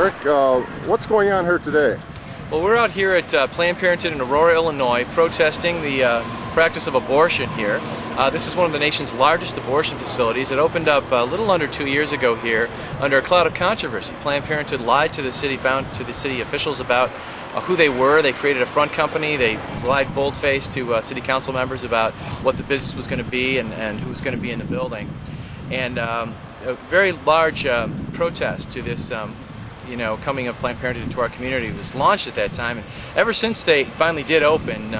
Rick, what's going on here today? Well, we're out here at Planned Parenthood in Aurora, Illinois, protesting the practice of abortion here. This is one of the nation's largest abortion facilities. It opened up a little under 2 years ago here under a cloud of controversy. Planned Parenthood lied to the city officials about who they were. They created a front company. They lied bold-faced to city council members about what the business was going to be and who was going to be in the building. And a very large protest to this coming of Planned Parenthood into our community was launched at that time. And ever since they finally did open,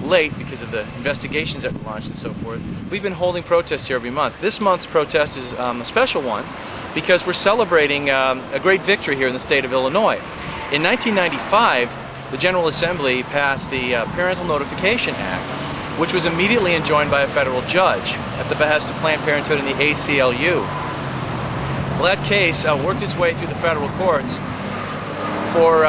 late because of the investigations that were launched and so forth, we've been holding protests here every month. This month's protest is a special one because we're celebrating a great victory here in the state of Illinois. In 1995, the General Assembly passed the Parental Notification Act, which was immediately enjoined by a federal judge at the behest of Planned Parenthood and the ACLU. Well, that case worked its way through the federal courts for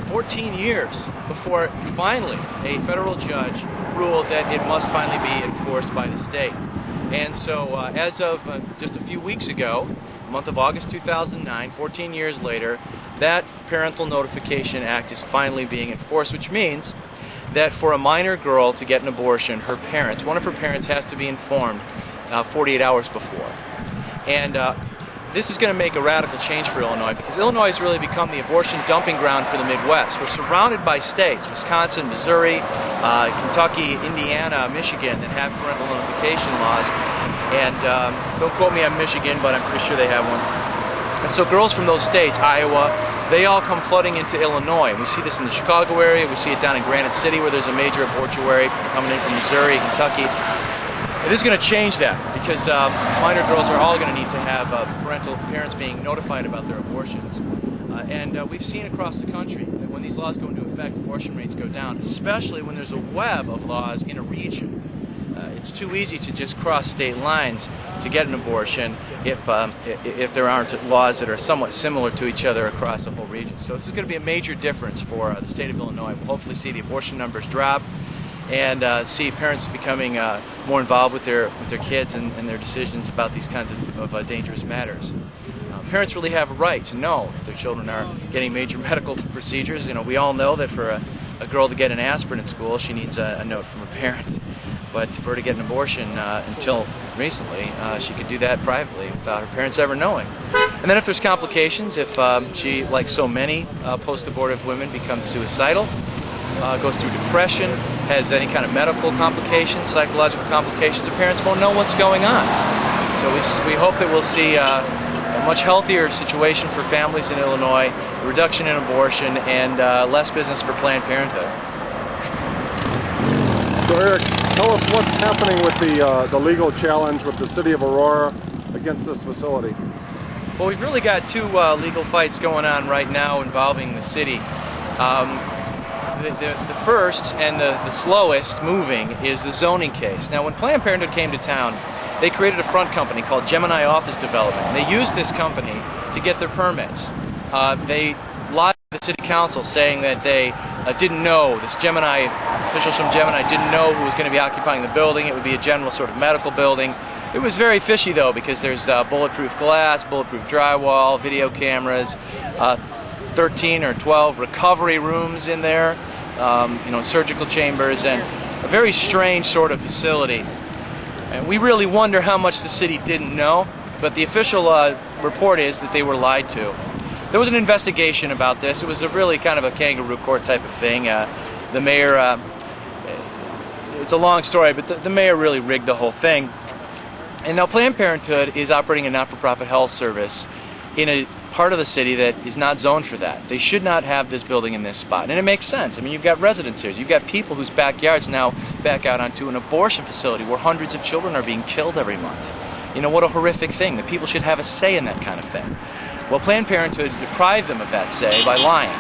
14 years before finally a federal judge ruled that it must finally be enforced by the state. And so as of just a few weeks ago, the month of August 2009, 14 years later, that Parental Notification Act is finally being enforced, which means that for a minor girl to get an abortion, one of her parents has to be informed 48 hours before. And this is going to make a radical change for Illinois because Illinois has really become the abortion dumping ground for the Midwest. We're surrounded by states, Wisconsin, Missouri, Kentucky, Indiana, Michigan, that have parental notification laws. And don't quote me on Michigan, but I'm pretty sure they have one. And so girls from those states, Iowa, they all come flooding into Illinois. We see this in the Chicago area. We see it down in Granite City where there's a major abortuary coming in from Missouri, Kentucky. It is going to change that because minor girls are all going to need to have parents being notified about their abortions. And we've seen across the country that when these laws go into effect, abortion rates go down, especially when there's a web of laws in a region. It's too easy to just cross state lines to get an abortion if there aren't laws that are somewhat similar to each other across the whole region. So this is going to be a major difference for the state of Illinois. We'll hopefully see the abortion numbers drop and see parents becoming more involved with their kids and their decisions about these kinds of dangerous matters. Parents really have a right to know if their children are getting major medical procedures. We all know that for a girl to get an aspirin in school, she needs a note from her parent. But for her to get an abortion, until recently, she could do that privately without her parents ever knowing. And then if there's complications, if she, like so many post-abortive women, becomes suicidal, goes through depression, has any kind of medical complications, psychological complications, the parents won't know what's going on. So we hope that we'll see a much healthier situation for families in Illinois, a reduction in abortion, and less business for Planned Parenthood. So Eric, tell us what's happening with the legal challenge with the city of Aurora against this facility. Well, we've really got two legal fights going on right now involving the city. The first and the slowest moving is the zoning case. Now, when Planned Parenthood came to town, they created a front company called Gemini Office Development. And they used this company to get their permits. They lied to the city council saying that they didn't know, officials from Gemini didn't know who was going to be occupying the building. It would be a general sort of medical building. It was very fishy though because there's bulletproof glass, bulletproof drywall, video cameras, 13 or 12 recovery rooms in there, surgical chambers, and a very strange sort of facility. And we really wonder how much the city didn't know, but the official report is that they were lied to. There was an investigation about this. It was a really kind of a kangaroo court type of thing. The mayor, it's a long story, but the mayor really rigged the whole thing. And now Planned Parenthood is operating a not-for-profit health service in a part of the city that is not zoned for that. They should not have this building in this spot. And it makes sense. I mean, you've got residents here. You've got people whose backyards now back out onto an abortion facility where hundreds of children are being killed every month. What a horrific thing. The people should have a say in that kind of thing. Well, Planned Parenthood deprived them of that say by lying.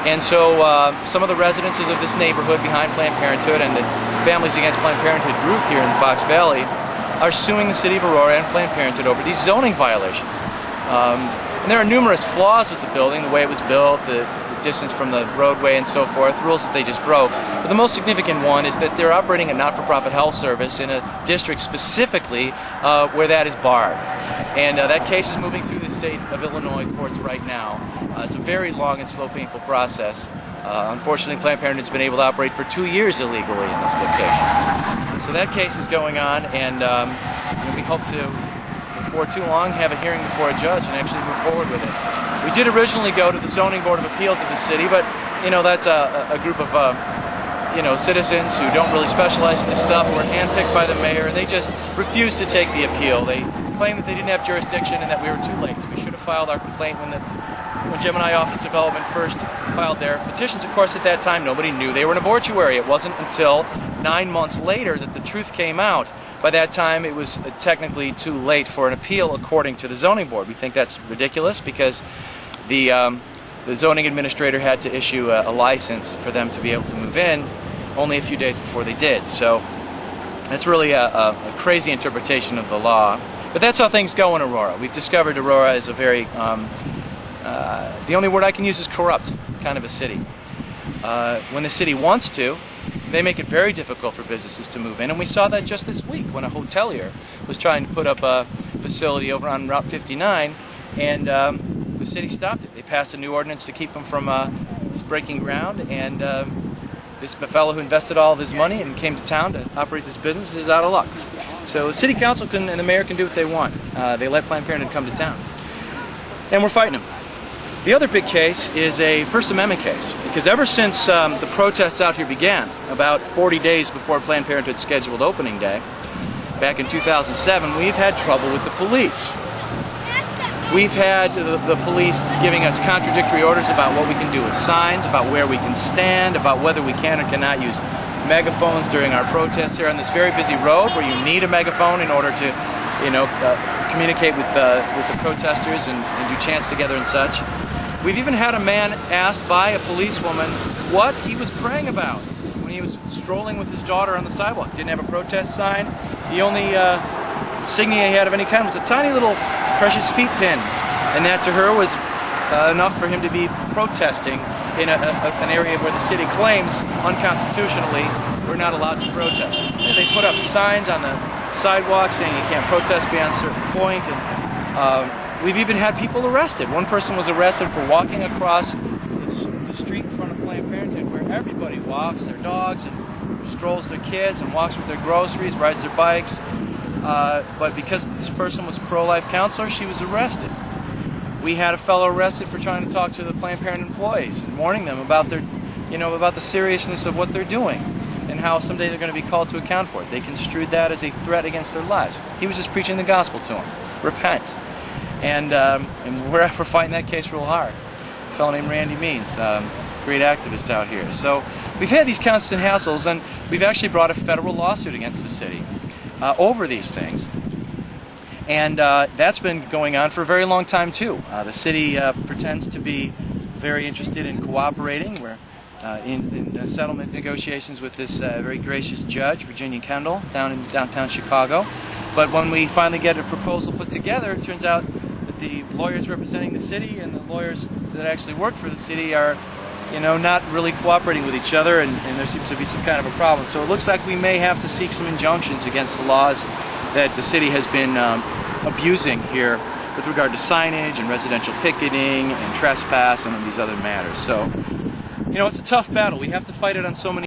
And so some of the residences of this neighborhood behind Planned Parenthood and the Families Against Planned Parenthood group here in the Fox Valley are suing the city of Aurora and Planned Parenthood over these zoning violations. And there are numerous flaws with the building, the way it was built, the distance from the roadway and so forth, rules that they just broke. But the most significant one is that they're operating a not-for-profit health service in a district specifically where that is barred. And that case is moving through the state of Illinois courts right now. It's a very long and slow, painful process. Unfortunately, Planned Parenthood's been able to operate for 2 years illegally in this location. So that case is going on, and we hope to, before too long, have a hearing before a judge and actually move forward with it. We did originally go to the Zoning Board of Appeals of the city, but that's a group of citizens who don't really specialize in this stuff, who were handpicked by the mayor, and they just refused to take the appeal. They claimed that they didn't have jurisdiction and that we were too late. We should have filed our complaint when Gemini Office Development first filed their petitions. Of course, at that time, nobody knew they were an abortuary. It wasn't until 9 months later that the truth came out. By that time, it was technically too late for an appeal, according to the zoning board. We think that's ridiculous because the zoning administrator had to issue a license for them to be able to move in only a few days before they did. So that's really a crazy interpretation of the law. But that's how things go in Aurora. We've discovered Aurora is a very the only word I can use is corrupt kind of a city. When the city wants to, they make it very difficult for businesses to move in, and we saw that just this week when a hotelier was trying to put up a facility over on Route 59, and the city stopped it. They passed a new ordinance to keep them from breaking ground, and this fellow who invested all of his money and came to town to operate this business is out of luck. So the city council and the mayor can do what they want. They let Planned Parenthood come to town. And we're fighting them. The other big case is a First Amendment case, because ever since the protests out here began, about 40 days before Planned Parenthood's scheduled opening day, back in 2007, we've had trouble with the police. We've had the police giving us contradictory orders about what we can do with signs, about where we can stand, about whether we can or cannot use megaphones during our protests here on this very busy road where you need a megaphone in order to communicate with the protesters and do chants together and such. We've even had a man asked by a policewoman what he was praying about when he was strolling with his daughter on the sidewalk. Didn't have a protest sign. The only insignia he had of any kind was a tiny little precious feet pin, and that to her was enough for him to be protesting in an area where the city claims unconstitutionally we're not allowed to protest. And they put up signs on the sidewalk saying you can't protest beyond a certain point, and we've even had people arrested. One person was arrested for walking across the street in front of Planned Parenthood where everybody walks their dogs and strolls their kids and walks with their groceries, rides their bikes. But because this person was a pro-life counselor, she was arrested. We had a fellow arrested for trying to talk to the Planned Parenthood employees and warning them about about the seriousness of what they're doing and how someday they're going to be called to account for it. They construed that as a threat against their lives. He was just preaching the gospel to them. Repent. And we're fighting that case real hard. A fellow named Randy Means, great activist out here. So we've had these constant hassles, and we've actually brought a federal lawsuit against the city over these things. And that's been going on for a very long time, too. The city pretends to be very interested in cooperating. We're in settlement negotiations with this very gracious judge, Virginia Kendall, down in downtown Chicago. But when we finally get a proposal put together, it turns out that the lawyers representing the city and the lawyers that actually work for the city are not really cooperating with each other, and there seems to be some kind of a problem. So it looks like we may have to seek some injunctions against the laws that the city has been abusing here with regard to signage and residential picketing and trespass and these other matters. So, it's a tough battle. We have to fight it on so many